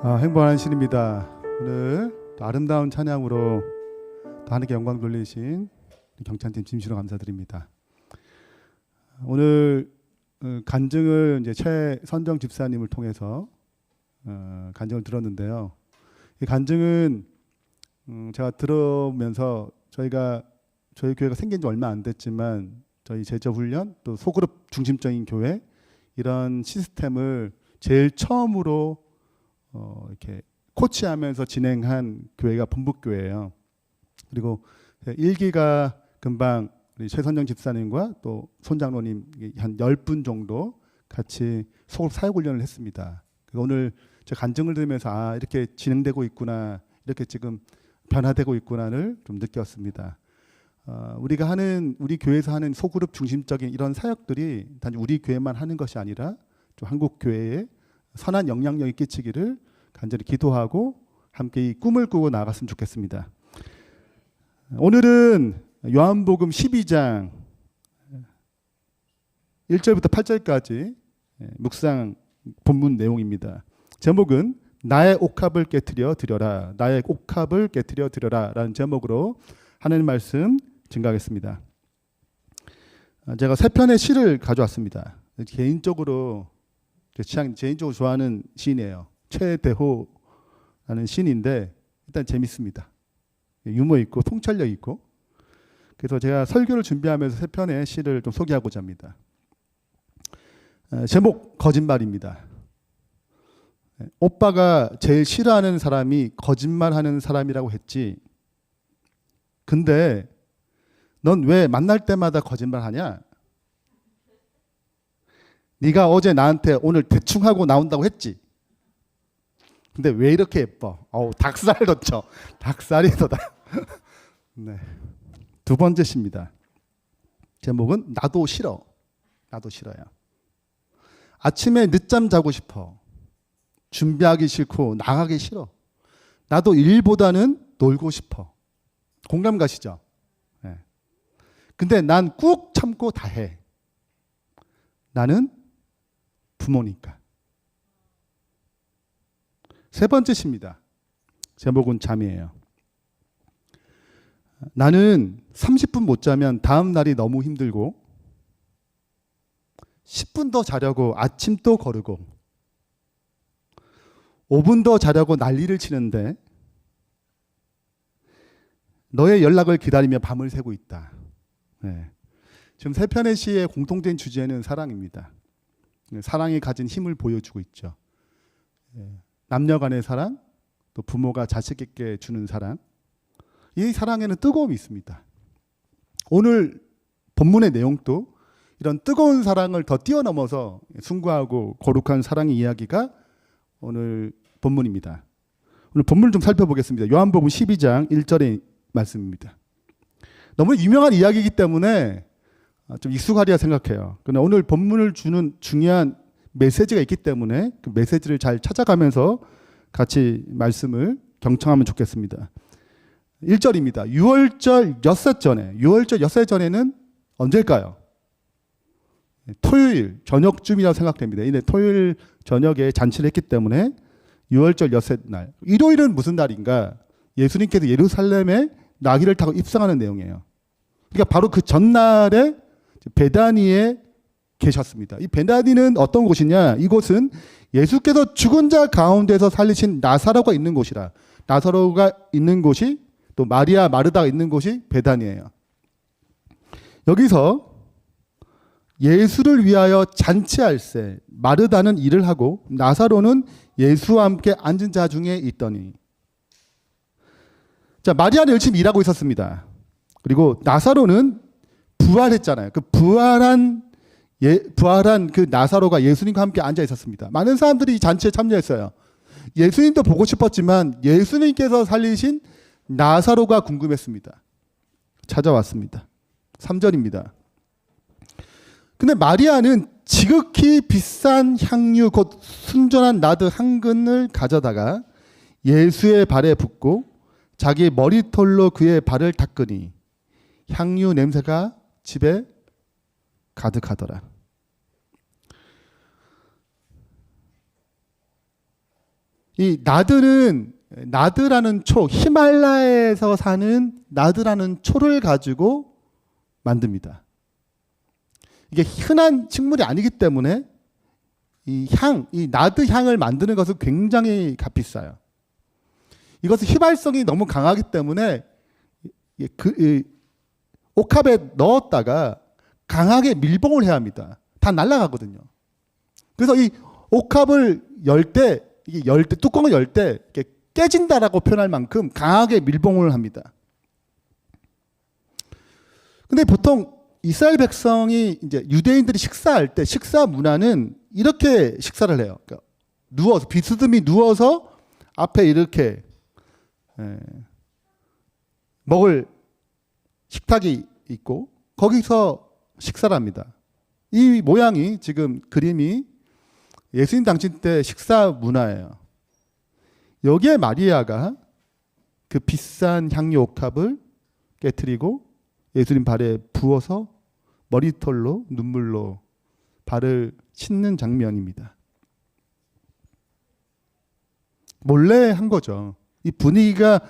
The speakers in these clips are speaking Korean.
행복한 신입니다. 오늘 또 아름다운 찬양으로 또 하나님께 영광 돌리신 경찬팀 진심으로 감사드립니다. 오늘 간증을 이제 최선정 집사님을 통해서 간증을 들었는데요. 이 간증은 제가 들으면서 저희 교회가 생긴 지 얼마 안 됐지만 저희 제자 훈련 또 소그룹 중심적인 교회 이런 시스템을 제일 처음으로 이렇게 코치하면서 진행한 교회가 본부교회예요. 그리고 1기가 금방 우리 최선정 집사님과 또 손장로님 한 10분 정도 같이 소그룹 사역훈련을 했습니다. 오늘 제 간증을 들으면서 이렇게 진행되고 있구나, 이렇게 지금 변화되고 있구나를 좀 느꼈습니다. 우리 교회에서 하는 소그룹 중심적인 이런 사역들이 단지 우리 교회만 하는 것이 아니라 좀 한국 교회에 선한 영향력이 끼치기를 간절히 기도하고 함께 이 꿈을 꾸고 나갔으면 좋겠습니다. 오늘은 요한복음 12장 1절부터 8절까지 묵상 본문 내용입니다. 제목은 나의 옥합을 깨트려 드려라, 나의 옥합을 깨트려 드려라 라는 제목으로 하나님 말씀 증가하겠습니다. 제가 세 편의 시를 가져왔습니다. 개인적으로 좋아하는 시인이에요. 최대호라는 시인인데 일단 재밌습니다. 유머 있고 통찰력 있고. 그래서 제가 설교를 준비하면서 세 편의 시를 좀 소개하고자 합니다. 제목 거짓말입니다. 오빠가 제일 싫어하는 사람이 거짓말하는 사람이라고 했지. 근데 넌 왜 만날 때마다 거짓말하냐? 네가 어제 나한테 오늘 대충 하고 나온다고 했지. 근데 왜 이렇게 예뻐? 닭살 돋죠. 닭살이 돋아. 네. 두 번째 시입니다. 제목은 나도 싫어. 나도 싫어요. 아침에 늦잠 자고 싶어. 준비하기 싫고 나가기 싫어. 나도 일보다는 놀고 싶어. 공감 가시죠? 네. 근데 난 꾹 참고 다 해. 나는 부모니까. 세 번째 시입니다. 제목은 잠이에요. 나는 30분 못 자면 다음 날이 너무 힘들고 10분 더 자려고 아침 또 거르고 5분 더 자려고 난리를 치는데 너의 연락을 기다리며 밤을 새고 있다. 네. 지금 세 편의 시의 공통된 주제는 사랑입니다. 사랑이 가진 힘을 보여주고 있죠. 남녀 간의 사랑, 또 부모가 자식에게 주는 사랑. 이 사랑에는 뜨거움이 있습니다. 오늘 본문의 내용도 이런 뜨거운 사랑을 더 뛰어넘어서 숭고하고 거룩한 사랑의 이야기가 오늘 본문입니다. 오늘 본문을 좀 살펴보겠습니다. 요한복음 12장 1절의 말씀입니다. 너무 유명한 이야기이기 때문에 좀 익숙하리라 생각해요. 그러나 오늘 본문을 주는 중요한 메시지가 있기 때문에 그 메시지를 잘 찾아가면서 같이 말씀을 경청하면 좋겠습니다. 1절입니다. 6월절 엿새 전에는 언제일까요? 토요일 저녁쯤이라고 생각됩니다. 이제 토요일 저녁에 잔치를 했기 때문에 6월절 엿새 날. 일요일은 무슨 날인가? 예수님께서 예루살렘에 나귀를 타고 입성하는 내용이에요. 그러니까 바로 그 전날에 베다니에 계셨습니다. 이 베다니는 어떤 곳이냐? 이곳은 예수께서 죽은 자 가운데서 살리신 나사로가 있는 곳이라. 나사로가 있는 곳이 또 마리아 마르다가 있는 곳이 베다니예요. 여기서 예수를 위하여 잔치할 새 마르다는 일을 하고 나사로는 예수와 함께 앉은 자 중에 있더니. 자, 마리아는 열심히 일하고 있었습니다. 그리고 나사로는 부활했잖아요. 그 부활한 그 나사로가 예수님과 함께 앉아 있었습니다. 많은 사람들이 이 잔치에 참여했어요. 예수님도 보고 싶었지만 예수님께서 살리신 나사로가 궁금했습니다. 찾아왔습니다. 3절입니다. 근데 마리아는 지극히 비싼 향유 곧 순전한 나드 한 근을 가져다가 예수의 발에 붓고 자기 머리털로 그의 발을 닦으니 향유 냄새가 집에 가득하더라. 이 나드라는 초, 히말라야에서 사는 나드라는 초를 가지고 만듭니다. 이게 흔한 식물이 아니기 때문에 이 나드 향을 만드는 것은 굉장히 값비싸요. 이것은 휘발성이 너무 강하기 때문에 옥합에 넣었다가 강하게 밀봉을 해야 합니다. 다 날아가거든요. 그래서 이 옥합을 뚜껑을 열 때 깨진다라고 표현할 만큼 강하게 밀봉을 합니다. 근데 보통 이스라엘 백성이 이제 유대인들이 식사할 때 식사 문화는 이렇게 식사를 해요. 그러니까 누워서 비스듬히 누워서 앞에 이렇게 먹을 식탁이 있고 거기서 식사를 합니다. 이 모양이 지금 그림이 예수님 당신 때 식사 문화예요. 여기에 마리아가 그 비싼 향유 옥합을 깨트리고 예수님 발에 부어서 머리털로 눈물로 발을 씻는 장면입니다. 몰래 한 거죠. 이 분위기가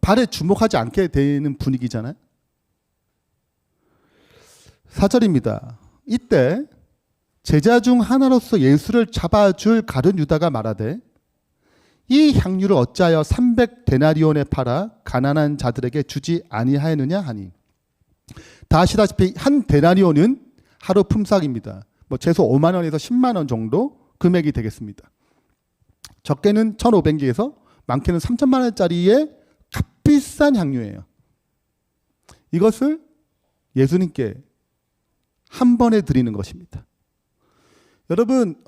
발에 주목하지 않게 되는 분위기잖아요. 4절입니다. 이때 제자 중 하나로서 예수를 잡아줄 가룟 유다가 말하되 이 향유를 어찌하여 300데나리온에 팔아 가난한 자들에게 주지 아니하였느냐 하니, 다 아시다시피 한 데나리온은 하루 품삯입니다. 최소 5만 원에서 10만 원 정도 금액이 되겠습니다. 적게는 1,500개에서 많게는 3천만 원짜리의 값비싼 향유예요. 이것을 예수님께 한 번에 드리는 것입니다. 여러분,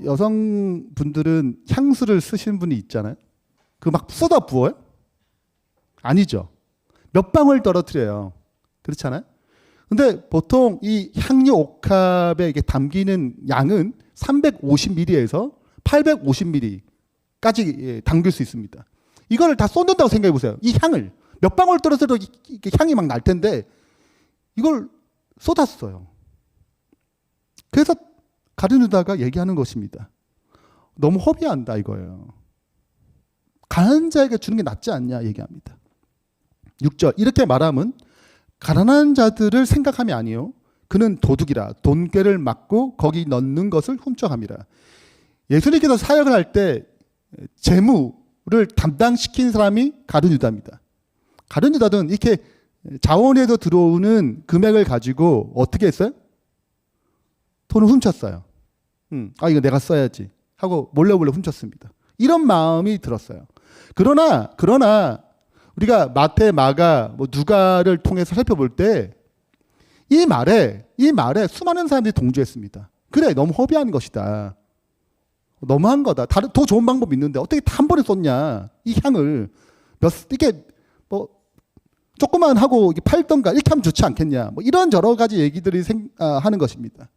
여성분들은 향수를 쓰시는 분이 있잖아요. 그 막 쏟아 부어요? 아니죠. 몇 방울 떨어뜨려요. 그렇잖아요. 근데 보통 이 향유 옥합에 이게 담기는 양은 350ml에서 850ml까지 담길 수 있습니다. 이거를 다 쏟는다고 생각해 보세요. 이 향을 몇 방울 떨어뜨려도 향이 막 날 텐데 이걸 쏟았어요. 그래서 가룟 유다가 얘기하는 것입니다. 너무 허비한다 이거예요. 가난한 자에게 주는 게 낫지 않냐 얘기합니다. 6절 이렇게 말하면 가난한 자들을 생각함이 아니요 그는 도둑이라 돈꾀를 막고 거기 넣는 것을 훔쳐갑니다. 예수님께서 사역을 할 때 재무를 담당시킨 사람이 가룟 유다입니다. 가룟 유다는 이렇게 자원에서 들어오는 금액을 가지고 어떻게 했어요? 돈을 훔쳤어요. 이거 내가 써야지 하고 몰래 훔쳤습니다. 이런 마음이 들었어요. 그러나 우리가 마태, 마가, 누가를 통해서 살펴볼 때 이 말에 수많은 사람들이 동조했습니다. 그래, 너무 허비한 것이다. 너무한 거다. 더 좋은 방법이 있는데 어떻게 다 한 번에 쏟냐? 이 향을 이렇게 조금만 하고 팔던가 이렇게 하면 좋지 않겠냐? 이런 여러 가지 얘기들이 하는 것입니다.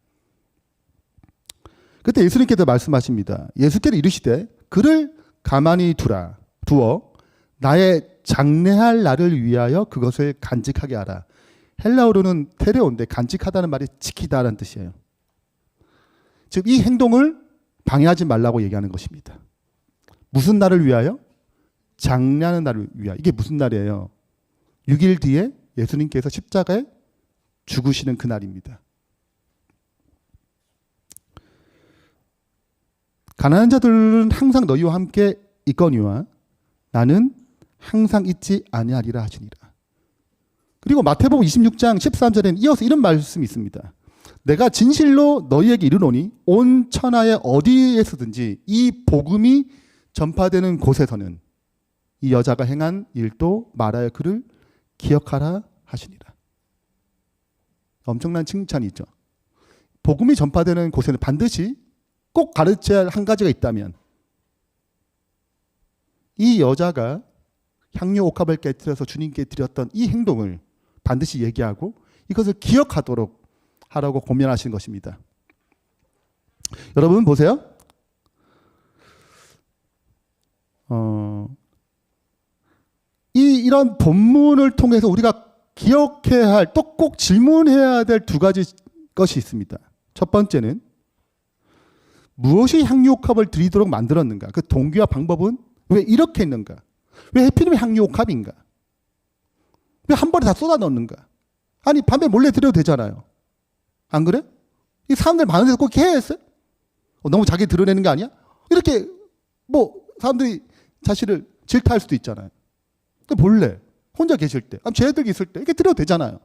그때 예수님께서 말씀하십니다. 예수께서 이르시되 그를 가만히 두어 나의 장래할 날을 위하여 그것을 간직하게 하라. 헬라어로는 테레온데 간직하다는 말이 지키다라는 뜻이에요. 즉 이 행동을 방해하지 말라고 얘기하는 것입니다. 무슨 날을 위하여? 장래하는 날을 위하여. 이게 무슨 날이에요? 6일 뒤에 예수님께서 십자가에 죽으시는 그 날입니다. 가난한 자들은 항상 너희와 함께 있거니와 나는 항상 있지 아니하리라 하시니라. 그리고 마태복음 26장 13절에는 이어서 이런 말씀이 있습니다. 내가 진실로 너희에게 이르노니 온 천하의 어디에서든지 이 복음이 전파되는 곳에서는 이 여자가 행한 일도 말하여 그를 기억하라 하시니라. 엄청난 칭찬이죠. 복음이 전파되는 곳에는 반드시 꼭 가르쳐야 할 한 가지가 있다면 이 여자가 향유 옥합을 깨뜨려서 주님께 드렸던 이 행동을 반드시 얘기하고 이것을 기억하도록 하라고 고면하신 것입니다. 여러분 보세요. 이런 본문을 통해서 우리가 기억해야 할, 또 꼭 질문해야 될 두 가지 것이 있습니다. 첫 번째는 무엇이 향유옥합을 드리도록 만들었는가? 그 동기와 방법은 왜 이렇게 했는가? 왜 하필이면 향유옥합인가? 왜 한 번에 다 쏟아 넣는가? 아니 밤에 몰래 드려도 되잖아요. 안 그래? 이 사람들 많은 데서 꼭 해야 했어요? 너무 자기 드러내는 게 아니야? 이렇게 뭐 사람들이 자신을 질타할 수도 있잖아요. 몰래 혼자 계실 때, 쟤들 있을 때 이렇게 드려도 되잖아요.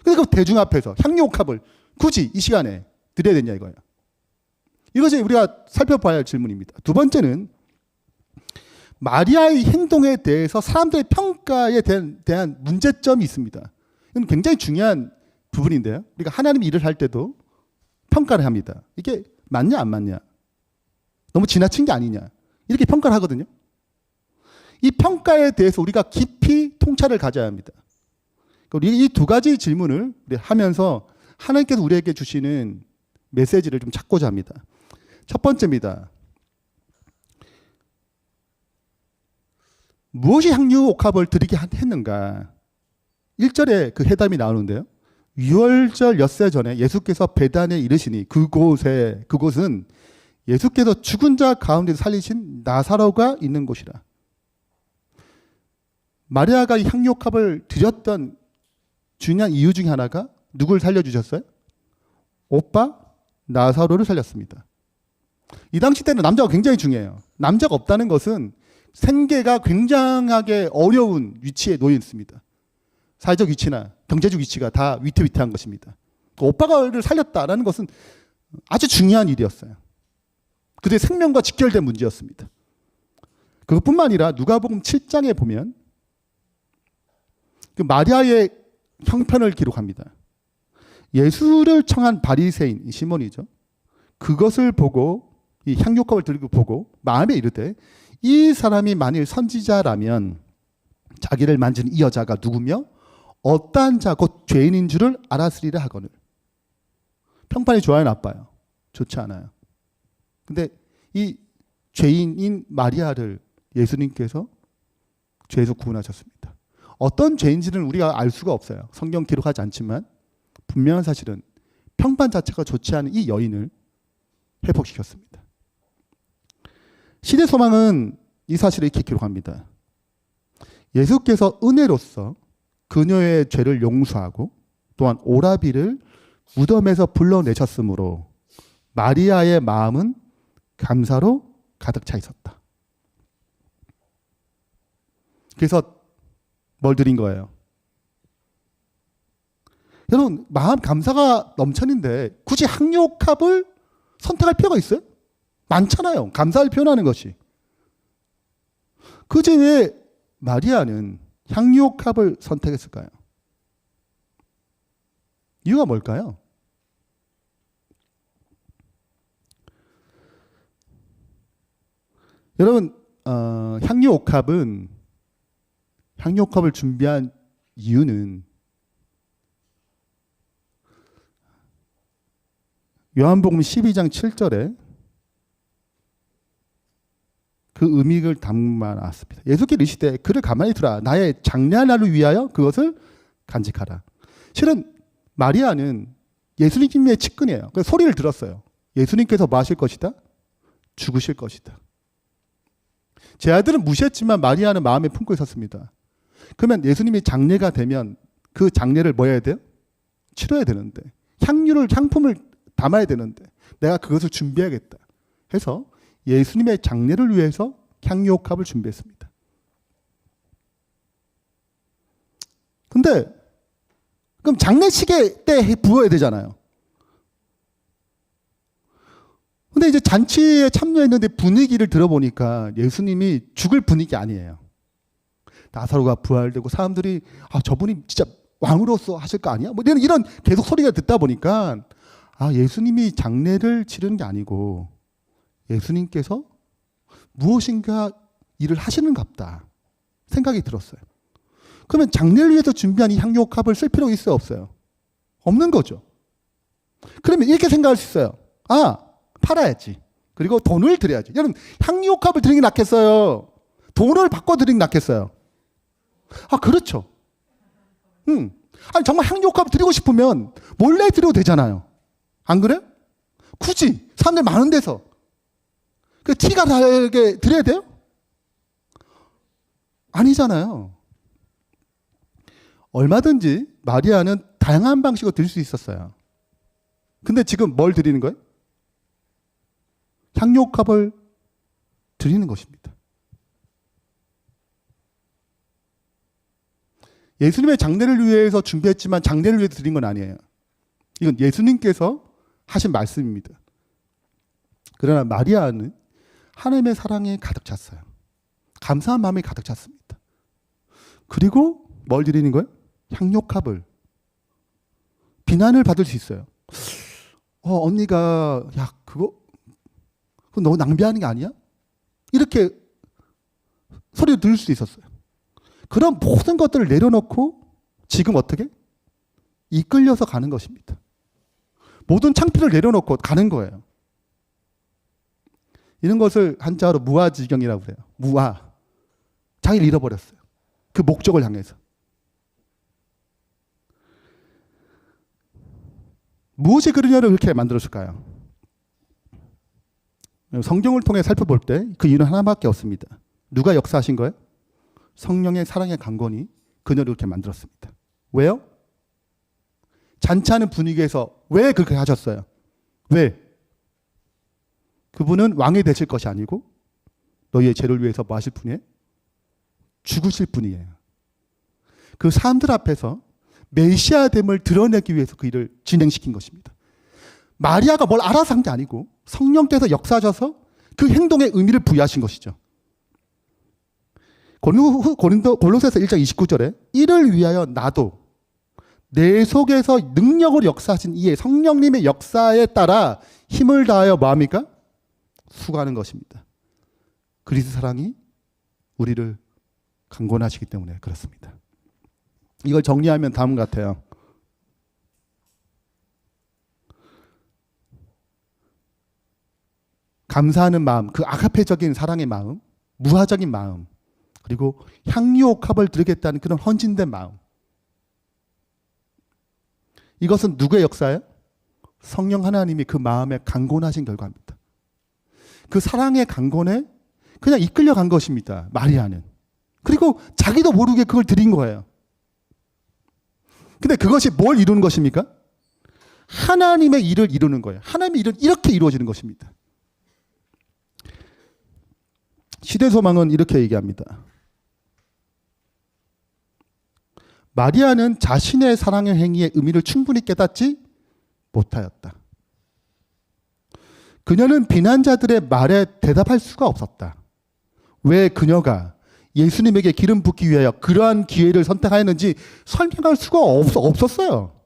근데 그 대중 앞에서 향유옥합을 굳이 이 시간에 드려야 되냐 이거예요. 이것이 우리가 살펴봐야 할 질문입니다. 두 번째는 마리아의 행동에 대해서 사람들의 평가에 대한 문제점이 있습니다. 이건 굉장히 중요한 부분인데요. 우리가 하나님 일을 할 때도 평가를 합니다. 이게 맞냐 안 맞냐, 너무 지나친 게 아니냐, 이렇게 평가를 하거든요. 이 평가에 대해서 우리가 깊이 통찰을 가져야 합니다. 이 두 가지 질문을 하면서 하나님께서 우리에게 주시는 메시지를 좀 찾고자 합니다. 첫 번째입니다. 무엇이 향유옥합을 드리게 했는가? 1절에 그 해답이 나오는데요. 유월절 엿새 전에 예수께서 베단에 이르시니 그곳은 예수께서 죽은 자 가운데서 살리신 나사로가 있는 곳이라. 마리아가 이 향유옥합을 드렸던 중요한 이유 중에 하나가 누굴 살려주셨어요? 오빠 나사로를 살렸습니다. 이 당시 때는 남자가 굉장히 중요해요. 남자가 없다는 것은 생계가 굉장하게 어려운 위치에 놓여 있습니다. 사회적 위치나 경제적 위치가 다 위태위태한 것입니다. 오빠를 살렸다라는 것은 아주 중요한 일이었어요. 그들의 생명과 직결된 문제였습니다. 그것뿐만 아니라 누가복음 7장에 보면 그 마리아의 형편을 기록합니다. 예수를 청한 바리새인 시몬이죠. 그것을 보고 이 향유옥합을 들고 보고 마음에 이르되 이 사람이 만일 선지자라면 자기를 만진 이 여자가 누구며 어떠한 자 곧 죄인인 줄을 알았으리라 하거늘. 평판이 좋아요 나빠요? 좋지 않아요. 근데 이 죄인인 마리아를 예수님께서 죄에서 구원하셨습니다. 어떤 죄인지는 우리가 알 수가 없어요. 성경 기록하지 않지만 분명한 사실은 평판 자체가 좋지 않은 이 여인을 회복시켰습니다. 시대 소망은 이 사실을 이렇게 기록합니다. 예수께서 은혜로서 그녀의 죄를 용서하고 또한 오라비를 무덤에서 불러내셨으므로 마리아의 마음은 감사로 가득 차 있었다. 그래서 뭘 드린 거예요? 여러분, 마음 감사가 넘쳤는데 굳이 향유옥합을 선택할 필요가 있어요? 많잖아요. 감사를 표현하는 것이. 그제 왜 마리아는 향유옥합을 선택했을까요? 이유가 뭘까요? 여러분, 향유옥합을 준비한 이유는 요한복음 12장 7절에 그 의미를 담아놨습니다. 예수께서 이르시되 그를 가만히 두라. 나의 장래할 날을 위하여 그것을 간직하라. 실은 마리아는 예수님의 측근이에요. 그래서 소리를 들었어요. 예수님께서 뭐 하실 것이다? 죽으실 것이다. 제 아들은 무시했지만 마리아는 마음에 품고 있었습니다. 그러면 예수님이 장례가 되면 그 장례를 뭐 해야 돼요? 치러야 되는데, 향품을 담아야 되는데 내가 그것을 준비해야겠다 해서 예수님의 장례를 위해서 향유옥합을 준비했습니다. 근데 그럼 장례식에 때 부어야 되잖아요. 근데 이제 잔치에 참여했는데 분위기를 들어보니까 예수님이 죽을 분위기 아니에요. 나사로가 부활되고 사람들이 저분이 진짜 왕으로서 하실 거 아니야? 뭐 이런 계속 소리가 듣다 보니까 예수님이 장례를 치르는 게 아니고 예수님께서 무엇인가 일을 하시는갑다 생각이 들었어요. 그러면 장례를 위해서 준비한 이 향유옥합을 쓸 필요가 있어요, 없어요? 없는 거죠. 그러면 이렇게 생각할 수 있어요. 팔아야지. 그리고 돈을 드려야지. 여러분, 향유옥합을 드리는 게 낫겠어요? 돈을 바꿔 드리는 게 낫겠어요? 그렇죠. 아니 정말 향유옥합을 드리고 싶으면 몰래 드려도 되잖아요. 안 그래? 굳이 사람들 많은 데서 그 티가 나게 드려야 돼요? 아니잖아요. 얼마든지 마리아는 다양한 방식으로 드릴 수 있었어요. 근데 지금 뭘 드리는 거예요? 향료값을 드리는 것입니다. 예수님의 장례를 위해서 준비했지만 장례를 위해서 드린 건 아니에요. 이건 예수님께서 하신 말씀입니다. 그러나 마리아는 하나님의 사랑에 가득 찼어요. 감사한 마음이 가득 찼습니다. 그리고 뭘 드리는 거예요? 향료값을. 비난을 받을 수 있어요. 언니가 그거 너무 낭비하는 게 아니야? 이렇게 소리를 들을 수 있었어요. 그런 모든 것들을 내려놓고 지금 어떻게? 이끌려서 가는 것입니다. 모든 창피를 내려놓고 가는 거예요. 이런 것을 한자로 무아지경이라고 그래요. 무아. 자기를 잃어버렸어요. 그 목적을 향해서. 무엇이 그러냐를 이렇게 만들었을까요? 성경을 통해 살펴볼 때 그 이유는 하나밖에 없습니다. 누가 역사하신 거예요? 성령의 사랑의 강건이 그녀를 이렇게 만들었습니다. 왜요? 잔치하는 분위기에서 왜 그렇게 하셨어요? 왜? 그분은 왕이 되실 것이 아니고 너희의 죄를 위해서 뭐 하실 분이에요? 죽으실 분이에요. 그 사람들 앞에서 메시아됨을 드러내기 위해서 그 일을 진행시킨 것입니다. 마리아가 뭘 알아서 한 게 아니고 성령께서 역사하셔서 그 행동의 의미를 부여하신 것이죠. 골로새서 1장 29절에 이를 위하여 나도 내 속에서 능력으로 역사하신 이의 성령님의 역사에 따라 힘을 다하여 뭐합니까? 수고하는 것입니다. 그리스도 사랑이 우리를 강권하시기 때문에 그렇습니다. 이걸 정리하면 다음 같아요. 감사하는 마음, 그 아가페적인 사랑의 마음, 무화적인 마음, 그리고 향유옥합을 드리겠다는 그런 헌신된 마음. 이것은 누구의 역사예요? 성령 하나님이 그 마음에 강권하신 결과입니다. 그 사랑의 강권에 그냥 이끌려간 것입니다. 마리아는. 그리고 자기도 모르게 그걸 드린 거예요. 근데 그것이 뭘 이루는 것입니까? 하나님의 일을 이루는 거예요. 하나님의 일은 이렇게 이루어지는 것입니다. 시대소망은 이렇게 얘기합니다. 마리아는 자신의 사랑의 행위의 의미를 충분히 깨닫지 못하였다. 그녀는 비난자들의 말에 대답할 수가 없었다. 왜 그녀가 예수님에게 기름 붓기 위하여 그러한 기회를 선택하였는지 설명할 수가 없었어요.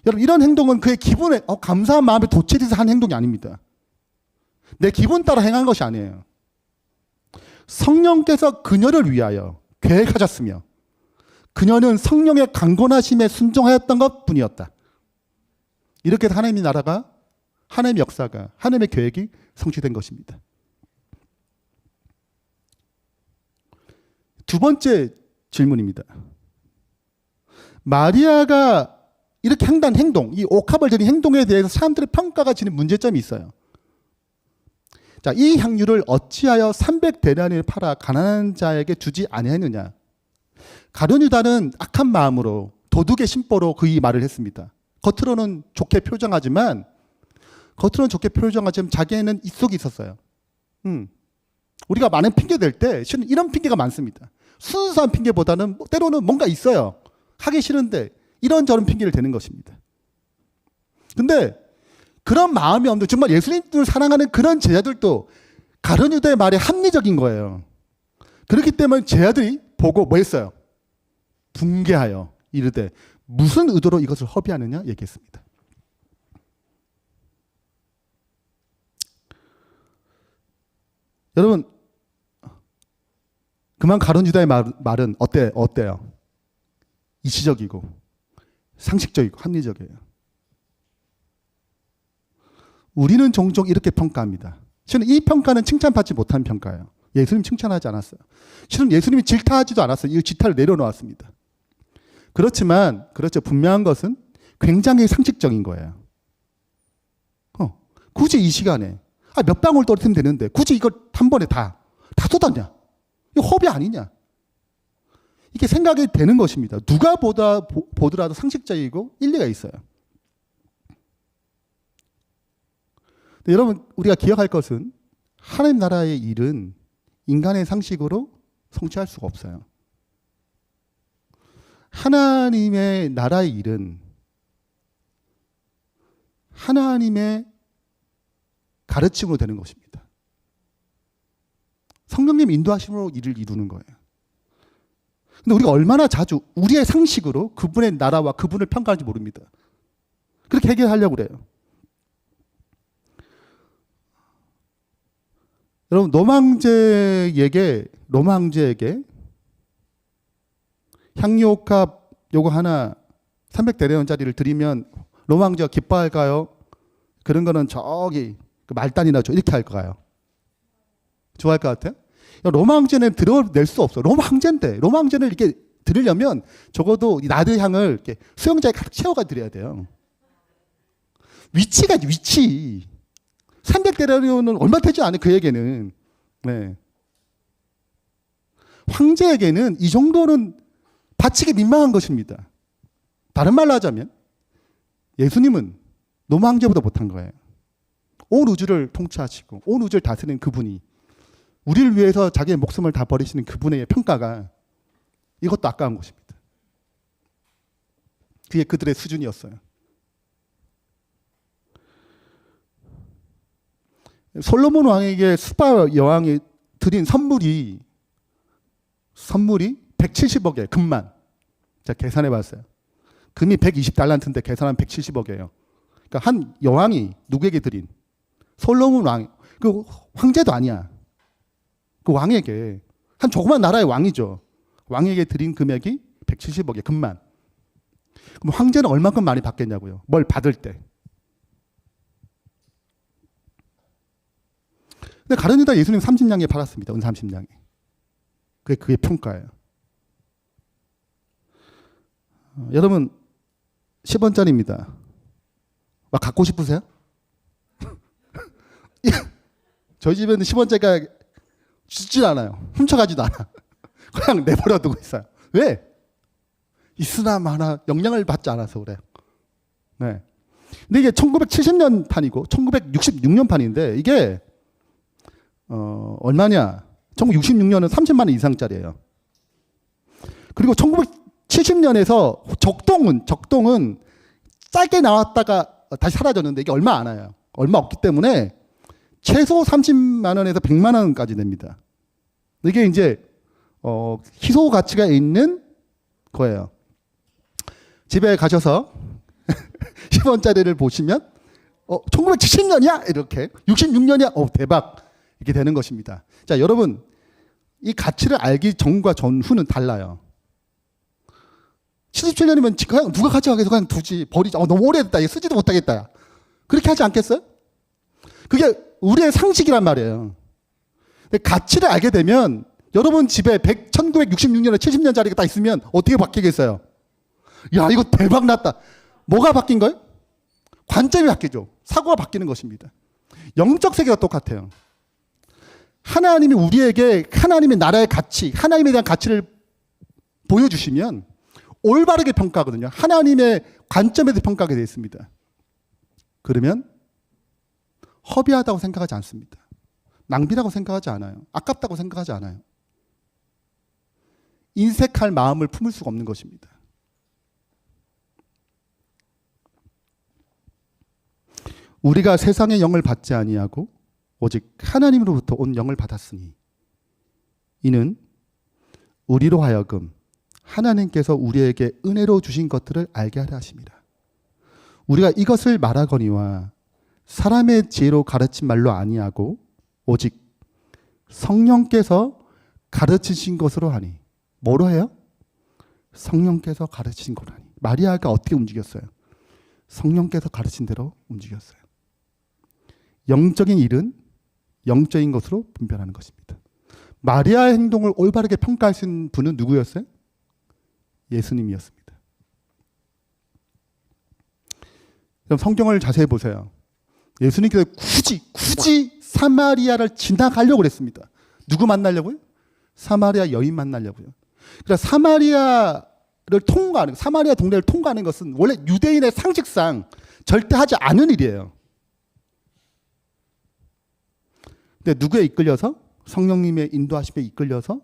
여러분, 이런 행동은 그의 기분에 감사한 마음에 도취돼서 한 행동이 아닙니다. 내 기분 따라 행한 것이 아니에요. 성령께서 그녀를 위하여 계획하셨으며 그녀는 성령의 강권하심에 순종하였던 것뿐이었다. 이렇게 해서 하나님의 나라가, 하나님의 역사가, 하나님의 계획이 성취된 것입니다. 두 번째 질문입니다. 마리아가 이렇게 한 행동, 이 옥합을 드린 행동에 대해서 사람들의 평가가 지는 문제점이 있어요. 자, 이 향유를 어찌하여 300데나리온을 팔아 가난한 자에게 주지 아니하느냐? 가룟 유다는 악한 마음으로 도둑의 심보로 그 이 말을 했습니다. 겉으로는 좋게 표정하지만 자기에는 입속이 있었어요. 우리가 많은 핑계 댈 때 실은 이런 핑계가 많습니다. 순수한 핑계보다는 때로는 뭔가 있어요. 하기 싫은데 이런저런 핑계를 대는 것입니다. 근데 그런 마음이 없는, 정말 예수님을 사랑하는 그런 제자들도 가룟 유다의 말에 합리적인 거예요. 그렇기 때문에 제자들이 보고 뭐 했어요? 붕괴하여 이르되 무슨 의도로 이것을 허비하느냐 얘기했습니다. 여러분, 그만 가룟 유다의 말은 어때요? 이치적이고 상식적이고 합리적이에요. 우리는 종종 이렇게 평가합니다. 실은 이 평가는 칭찬받지 못한 평가예요. 예수님 칭찬하지 않았어요. 실은 예수님이 질타하지도 않았어요. 이 질타를 내려놓았습니다. 그렇죠. 분명한 것은 굉장히 상식적인 거예요. 굳이 이 시간에 몇 방울 떨어뜨리면 되는데 굳이 이걸 한 번에 다 쏟았냐? 이거 허비 아니냐? 이게 생각이 되는 것입니다. 누가 보더라도 상식적이고 일리가 있어요. 여러분, 우리가 기억할 것은 하나님 나라의 일은 인간의 상식으로 성취할 수가 없어요. 하나님의 나라의 일은 하나님의 가르침으로 되는 것입니다. 성령님 인도하심으로 일을 이루는 거예요. 근데 우리가 얼마나 자주 우리의 상식으로 그분의 나라와 그분을 평가하는지 모릅니다. 그렇게 해결하려고 그래요. 여러분, 로마 황제에게 향유옥합 요거 하나 300데나리온짜리를 드리면 로마 황제가 기뻐할까요? 그런 거는 저기 그 말단이나 이렇게 할까요? 좋아할 것 같아요? 로마 황제는 드러낼 수 없어. 로마 황제인데 로마 황제는 이렇게 드리려면 적어도 나드 향을 이렇게 수영장에 가득 채워가 드려야 돼요. 위치가 위치. 300데나리온은 얼마 되지 않아요, 그에게는. 네. 황제에게는 이 정도는 바치기 민망한 것입니다. 다른 말로 하자면 예수님은 로마 황제보다 못한 거예요. 온 우주를 통치하시고 온 우주를 다스리는 그분이 우리를 위해서 자기의 목숨을 다 버리시는 그분의 평가가 이것도 아까운 것입니다. 그게 그들의 수준이었어요. 솔로몬 왕에게 수바 여왕이 드린 선물이 170억이에요. 금만. 제가 계산해 봤어요. 금이 120달란트인데 계산하면 170억이에요. 그러니까 한 여왕이 누구에게 드린 솔로몬 왕, 그 황제도 아니야. 그 왕에게 한 조그만 나라의 왕이죠. 왕에게 드린 금액이 170억이에요. 금만. 그럼 황제는 얼마큼 많이 받겠냐고요. 뭘 받을 때. 근데 가룟 유다 예수님 30냥에 팔았습니다. 은 30냥에. 그게 평가예요. 여러분 10원짜리입니다. 막 갖고 싶으세요? 저희 집에는 10원짜리가 주질 않아요. 훔쳐가지도 않아. 그냥 내버려 두고 있어요. 왜? 있으나 마나 영향을 받지 않아서 그래요. 네. 근데 이게 1970년 판이고 1966년 판인데 이게 얼마냐? 1966년은 30만 원 이상짜리예요. 그리고 1970년에서 적동은 짧게 나왔다가 다시 사라졌는데 이게 얼마 안 와요. 얼마 없기 때문에 최소 30만 원에서 100만 원까지 됩니다. 이게 이제 희소 가치가 있는 거예요. 집에 가셔서 10원짜리를 보시면 1970년이야? 이렇게 66년이야? 대박. 이렇게 되는 것입니다. 자, 여러분 이 가치를 알기 전과 전후는 달라요. 77년이면 그냥 누가 가져가겠어? 그냥 두지, 버리자. 너무 오래됐다. 얘 쓰지도 못하겠다. 그렇게 하지 않겠어요? 그게 우리의 상식이란 말이에요. 근데 가치를 알게 되면 여러분 집에 1966년에 70년짜리가 딱 있으면 어떻게 바뀌겠어요? 야, 이거 대박 났다. 뭐가 바뀐 거예요? 관점이 바뀌죠. 사고가 바뀌는 것입니다. 영적 세계가 똑같아요. 하나님이 우리에게 하나님의 나라의 가치, 하나님에 대한 가치를 보여주시면 올바르게 평가하거든요. 하나님의 관점에서 평가하게 되어 있습니다. 그러면 허비하다고 생각하지 않습니다. 낭비라고 생각하지 않아요. 아깝다고 생각하지 않아요. 인색할 마음을 품을 수가 없는 것입니다. 우리가 세상의 영을 받지 아니하고 오직 하나님으로부터 온 영을 받았으니 이는 우리로 하여금 하나님께서 우리에게 은혜로 주신 것들을 알게 하려 하심이라. 우리가 이것을 말하거니와 사람의 지혜로 가르친 말로 아니하고 오직 성령께서 가르치신 것으로 하니. 뭐로 해요? 성령께서 가르치신 거로 하니. 마리아가 어떻게 움직였어요? 성령께서 가르친 대로 움직였어요. 영적인 일은 영적인 것으로 분별하는 것입니다. 마리아의 행동을 올바르게 평가하신 분은 누구였어요? 예수님이었습니다. 그럼 성경을 자세히 보세요. 예수님께서 굳이 사마리아를 지나가려고 그랬습니다. 누구 만나려고요? 사마리아 여인 만나려고요. 그러니까 사마리아 동네를 통과하는 것은 원래 유대인의 상식상 절대 하지 않은 일이에요. 근데 누구에 이끌려서? 성령님의 인도하심에 이끌려서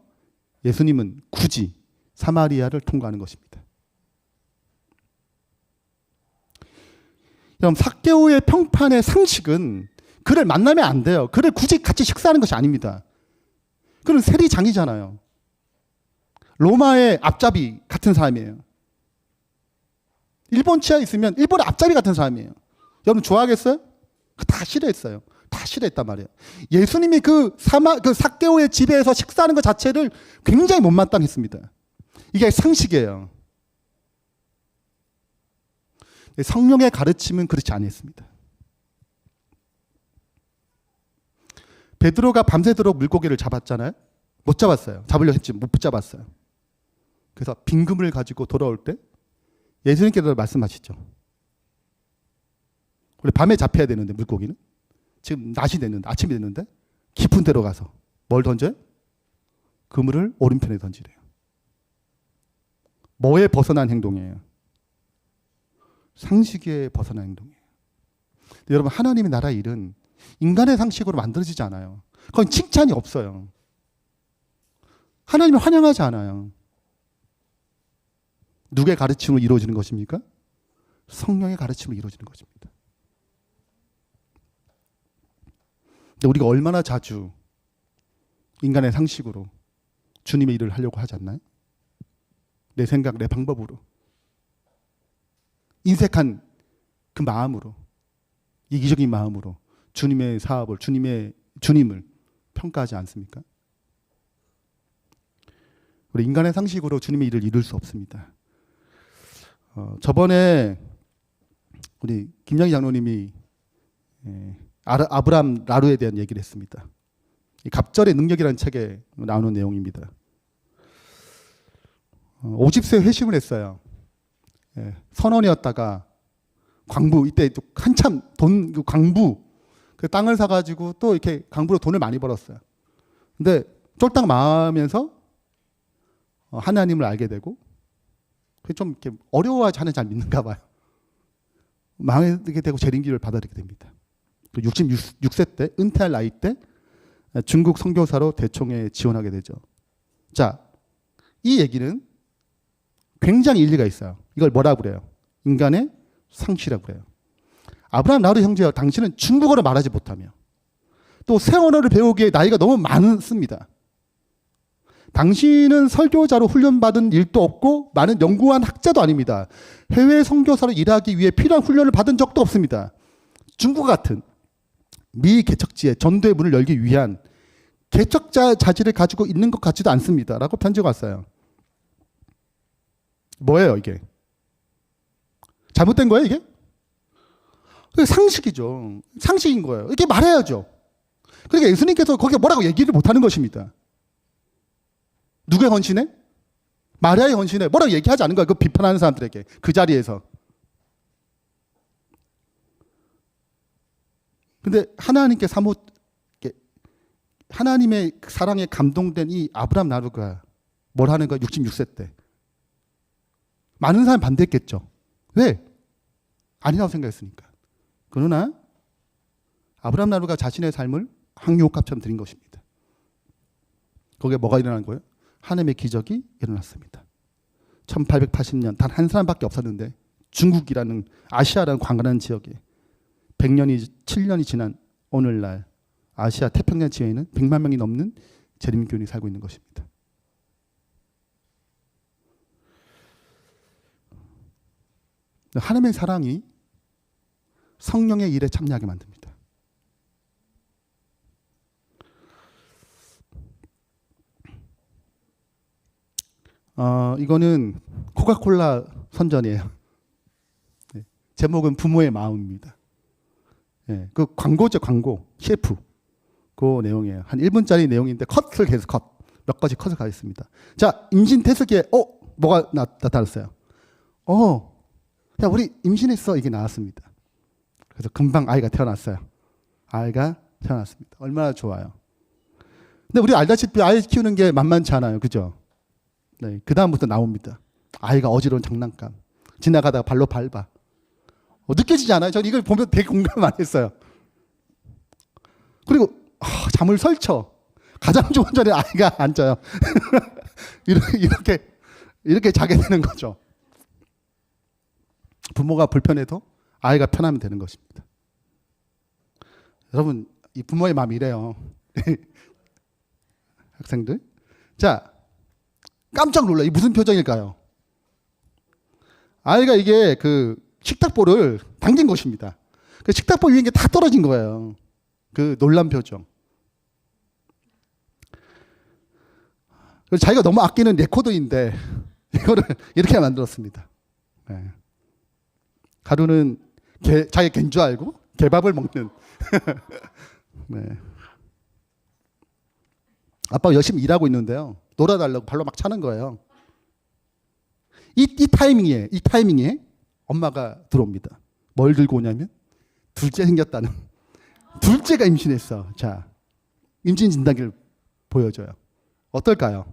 예수님은 굳이 사마리아를 통과하는 것입니다. 그럼 삭개오의 평판의 상식은 그를 만나면 안 돼요. 그를 굳이 같이 식사하는 것이 아닙니다. 그는 세리장이잖아요. 로마의 앞잡이 같은 사람이에요. 일본 치아에 있으면 일본의 앞잡이 같은 사람이에요. 여러분 좋아하겠어요? 다 싫어했어요. 다 싫어했단 말이에요. 예수님이 그 삭개오의 집에서 식사하는 것 자체를 굉장히 못마땅했습니다. 이게 상식이에요. 성령의 가르침은 그렇지 않았습니다. 베드로가 밤새도록 물고기를 잡았잖아요. 못 잡았어요. 잡으려 했지 못 잡았어요. 그래서 빈금을 가지고 돌아올 때 예수님께서 말씀하시죠. 우리 밤에 잡혀야 되는데 물고기는 지금 낮이 됐는데 아침이 됐는데 깊은 데로 가서 뭘 던져요? 그물을 오른편에 던지래요. 뭐에 벗어난 행동이에요? 상식에 벗어난 행동이에요. 여러분 하나님의 나라의 일은 인간의 상식으로 만들어지지 않아요. 그건 칭찬이 없어요. 하나님을 환영하지 않아요. 누구의 가르침으로 이루어지는 것입니까? 성령의 가르침으로 이루어지는 것입니다. 근데 우리가 얼마나 자주 인간의 상식으로 주님의 일을 하려고 하지 않나요? 내 생각, 내 방법으로. 인색한 그 마음으로, 이기적인 마음으로 주님의 사업을, 주님을 평가하지 않습니까? 우리 인간의 상식으로 주님의 일을 이룰 수 없습니다. 저번에 우리 김양희 장로님이 아브람 라루에 대한 얘기를 했습니다. 갑절의 능력이라는 책에 나오는 내용입니다. 50세 회심을 했어요. 선원이었다가 광부, 이때 한참 광부, 그 땅을 사가지고 또 이렇게 광부로 돈을 많이 벌었어요. 근데 쫄딱 망하면서 하나님을 알게 되고, 좀 이렇게 어려워하지 하나님 잘 믿는가 봐요. 망하게 되고 재림기를 받아들이게 됩니다. 66세 때, 은퇴할 나이 때 중국 선교사로 대총에 지원하게 되죠. 자, 이 얘기는 굉장히 일리가 있어요. 이걸 뭐라고 그래요? 인간의 상식이라고 그래요. 아브라함 라루 형제여, 당신은 중국어를 말하지 못하며 또 새 언어를 배우기에 나이가 너무 많습니다. 당신은 설교자로 훈련받은 일도 없고 많은 연구한 학자도 아닙니다. 해외 선교사로 일하기 위해 필요한 훈련을 받은 적도 없습니다. 중국 같은 미개척지에 전도의 문을 열기 위한 개척자 자질을 가지고 있는 것 같지도 않습니다. 라고 편지가 왔어요. 뭐예요 이게? 잘못된 거예요 이게? 상식이죠. 상식인 거예요. 이렇게 말해야죠. 그러니까 예수님께서 거기에 뭐라고 얘기를 못하는 것입니다. 누구의 헌신에? 마리아의 헌신에 뭐라고 얘기하지 않은 거예요. 그 비판하는 사람들에게 그 자리에서. 근데 하나님께 하나님의 사랑에 감동된 이 아브라함 라루가 뭘 하는 거야? 66세 때. 많은 사람이 반대했겠죠. 왜? 아니라고 생각했으니까. 그러나 아브라함 라루가 자신의 삶을 항유옥합처럼 드린 것입니다. 거기에 뭐가 일어난 거예요? 하나님의 기적이 일어났습니다. 1880년 단 한 사람밖에 없었는데 중국이라는 아시아라는 광활한 지역에 7년이 지난 오늘날 아시아 태평양 지역에는 100만 명이 넘는 재림교인이 살고 있는 것입니다. 하나님의 사랑이 성령의 일에 참여하게 만듭니다. 이거는 코카콜라 선전이에요. 네. 제목은 부모의 마음입니다. 네. 그 광고죠, 광고. 셰프. 그 내용이에요. 한 1분짜리 내용인데 컷을 계속 몇 가지 컷을 가겠습니다. 자, 임신 태스기에 뭐가 나타났어요? 야, 우리 임신했어. 이게 나왔습니다. 그래서 금방 아이가 태어났어요. 아이가 태어났습니다. 얼마나 좋아요. 근데 우리 알다시피 아이 키우는 게 만만치 않아요. 그죠? 네, 그 다음부터 나옵니다. 아이가 어지러운 장난감. 지나가다가 발로 밟아. 느껴지지 않아요? 저는 이걸 보면 되게 공감 많이 했어요. 그리고 잠을 설쳐. 가장 좋은 자리에 아이가 앉아요. 이렇게 자게 되는 거죠. 부모가 불편해도 아이가 편하면 되는 것입니다. 여러분, 이 부모의 마음이 이래요. 학생들. 자, 깜짝 놀라. 이 무슨 표정일까요? 아이가 이게 그 식탁보를 당긴 것입니다. 그 식탁보 위에 게 다 떨어진 거예요. 그 놀란 표정. 그래서 자기가 너무 아끼는 레코더인데 이거를 이렇게 만들었습니다. 네. 하루는 자기 갠 줄 알고 개밥을 먹는. 네. 아빠가 열심히 일하고 있는데요. 놀아달라고 발로 막 차는 거예요. 이 타이밍에 엄마가 들어옵니다. 뭘 들고 오냐면 둘째 생겼다는. 둘째가 임신했어. 자, 임신 진단기를 보여줘요. 어떨까요?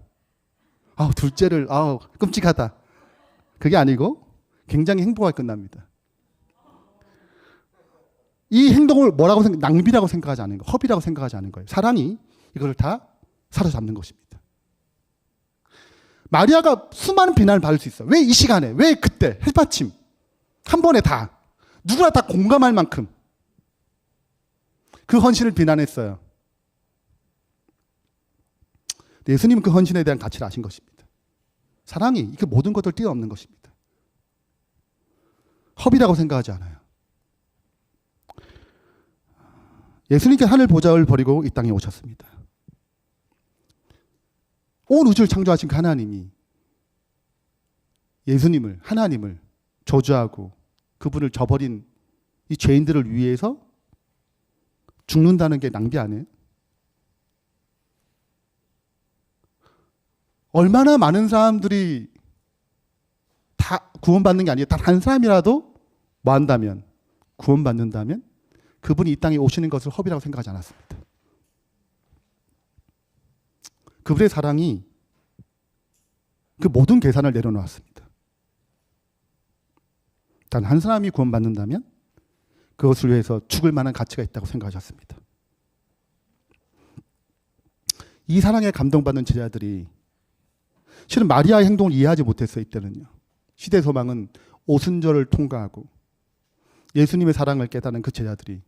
둘째를 끔찍하다. 그게 아니고 굉장히 행복하게 끝납니다. 이 행동을 낭비라고 생각하지 않은 거예요. 허비라고 생각하지 않은 거예요. 사랑이 이걸 다 사로잡는 것입니다. 마리아가 수많은 비난을 받을 수 있어요. 왜 이 시간에? 왜 그때? 헬파침. 한 번에 다. 누구나 다 공감할 만큼 그 헌신을 비난했어요. 예수님은 그 헌신에 대한 가치를 아신 것입니다. 사랑이 그 모든 것을 뛰어넘는 것입니다. 허비라고 생각하지 않아요. 예수님께서 하늘 보좌를 버리고 이 땅에 오셨습니다. 온 우주를 창조하신 그 하나님이 예수님을, 하나님을 저주하고 그분을 저버린 이 죄인들을 위해서 죽는다는 게 낭비 아니에요? 얼마나 많은 사람들이 다 구원받는 게 아니에요. 단 한 사람이라도 뭐 한다면, 구원받는다면 그분이 이 땅에 오시는 것을 허비라고 생각하지 않았습니다. 그분의 사랑이 그 모든 계산을 내려놓았습니다. 단 한 사람이 구원받는다면 그것을 위해서 죽을 만한 가치가 있다고 생각하셨습니다. 이 사랑에 감동받는 제자들이 실은 마리아의 행동을 이해하지 못했어요. 이때는요. 시대 소망은 오순절을 통과하고 예수님의 사랑을 깨닫는 그 제자들이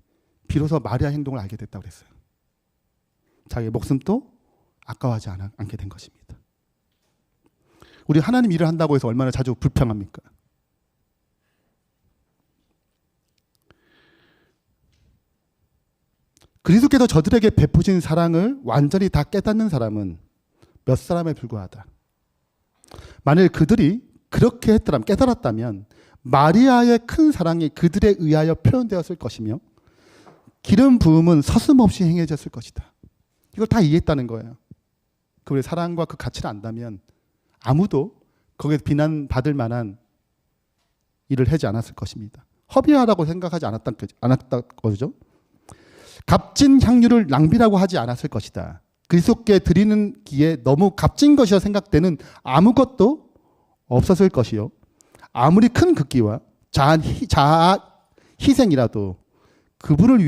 비로소 마리아의 행동을 알게 됐다고 그랬어요. 자기의 목숨도 아까워하지 않게 된 것입니다. 우리 하나님 일을 한다고 해서 얼마나 자주 불평합니까? 그리스도께서 저들에게 베푸신 사랑을 완전히 다 깨닫는 사람은 몇 사람에 불과하다. 만일 그들이 그렇게 했더라면, 깨달았다면 마리아의 큰 사랑이 그들에 의하여 표현되었을 것이며 기름 부음은 서슴없이 행해졌을 것이다. 이걸 다 이해했다는 거예요. 그분의 사랑과 그 가치를 안다면 아무도 거기에서 비난받을 만한 일을 하지 않았을 것입니다. 허비하다고 생각하지 않았다 거죠. 값진 향유를 낭비라고 하지 않았을 것이다. 그리스도께 드리는 기에 너무 값진 것이라 생각되는 아무것도 없었을 것이요. 아무리 큰 극기와 자아 희생이라도 그분을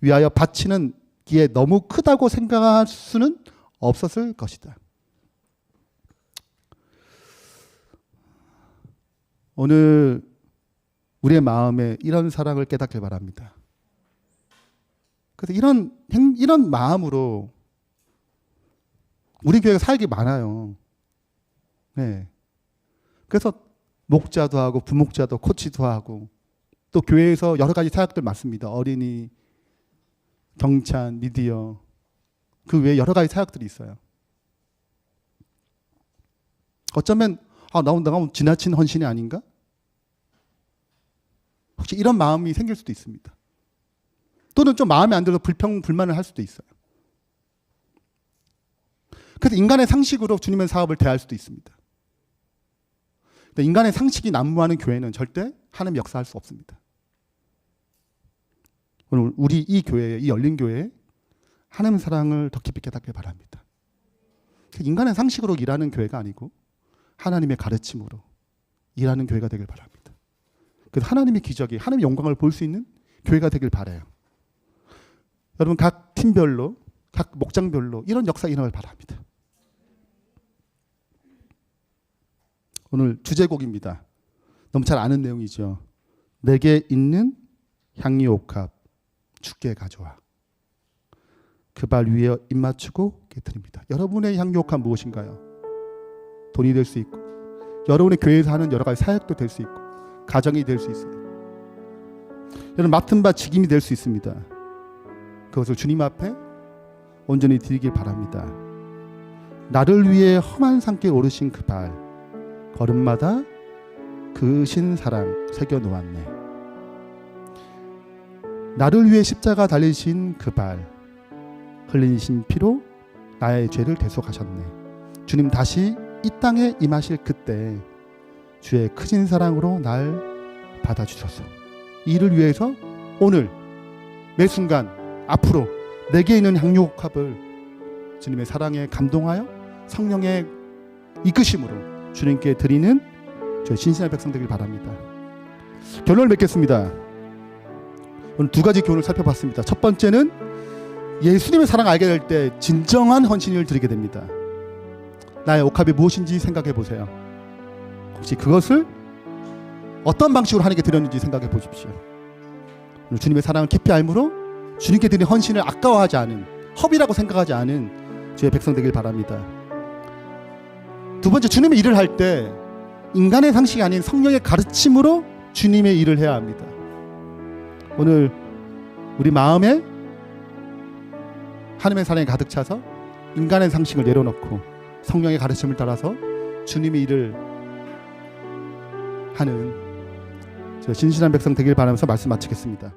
위하여 바치는 기에 너무 크다고 생각할 수는 없었을 것이다. 오늘 우리의 마음에 이런 사랑을 깨닫길 바랍니다. 그래서 이런 마음으로 우리 교회가 살기 많아요. 네. 그래서 목자도 하고 부목자도 코치도 하고 또 교회에서 여러 가지 사역들 많습니다. 어린이, 경찬, 미디어 그 외에 여러 가지 사역들이 있어요. 어쩌면 나 지나친 헌신이 아닌가? 혹시 이런 마음이 생길 수도 있습니다. 또는 좀 마음에 안 들어서 불만을 할 수도 있어요. 그래서 인간의 상식으로 주님의 사업을 대할 수도 있습니다. 근데 인간의 상식이 난무하는 교회는 절대 하나님 역사할 수 없습니다. 오늘 우리 이 교회에, 이 열린 교회에 하나님의 사랑을 더 깊이 깨닫길 바랍니다. 인간의 상식으로 일하는 교회가 아니고 하나님의 가르침으로 일하는 교회가 되길 바랍니다. 그래서 하나님의 기적이, 하나님의 영광을 볼 수 있는 교회가 되길 바라요. 여러분 각 팀별로, 각 목장별로 이런 역사 일어나길 바랍니다. 오늘 주제곡입니다. 너무 잘 아는 내용이죠. 내게 있는 향유옥합 주께 가져와. 그 발 위에 입 맞추고 깨뜨립니다. 여러분의 향유옥합 무엇인가요? 돈이 될 수 있고, 여러분의 교회에서 하는 여러 가지 사역도 될 수 있고, 가정이 될 수 있습니다. 여러분 맡은 바 직임이 될 수 있습니다. 그것을 주님 앞에 온전히 드리길 바랍니다. 나를 위해 험한 산길 오르신 그 발, 걸음마다 그으신 사랑 새겨 놓았네. 나를 위해 십자가 달리신 그 발, 흘리신 피로 나의 죄를 대속하셨네. 주님 다시 이 땅에 임하실 그때 주의 크신 사랑으로 날 받아주소서. 이를 위해서 오늘 매 순간 앞으로 내게 있는 향유옥합을 주님의 사랑에 감동하여 성령의 이끄심으로 주님께 드리는 저희 신실한 백성 되길 바랍니다. 결론을 맺겠습니다. 오늘 두 가지 교훈을 살펴봤습니다. 첫 번째는 예수님의 사랑을 알게 될 때 진정한 헌신을 드리게 됩니다. 나의 옥합이 무엇인지 생각해 보세요. 혹시 그것을 어떤 방식으로 하나님께 드렸는지 생각해 보십시오. 오늘 주님의 사랑을 깊이 알므로 주님께 드린 헌신을 아까워하지 않은, 허비라고 생각하지 않은 주의 백성 되길 바랍니다. 두 번째, 주님의 일을 할 때 인간의 상식이 아닌 성령의 가르침으로 주님의 일을 해야 합니다. 오늘 우리 마음에 하나님의 사랑이 가득 차서 인간의 상식을 내려놓고 성령의 가르침을 따라서 주님의 일을 하는 신실한 백성 되길 바라면서 말씀 마치겠습니다.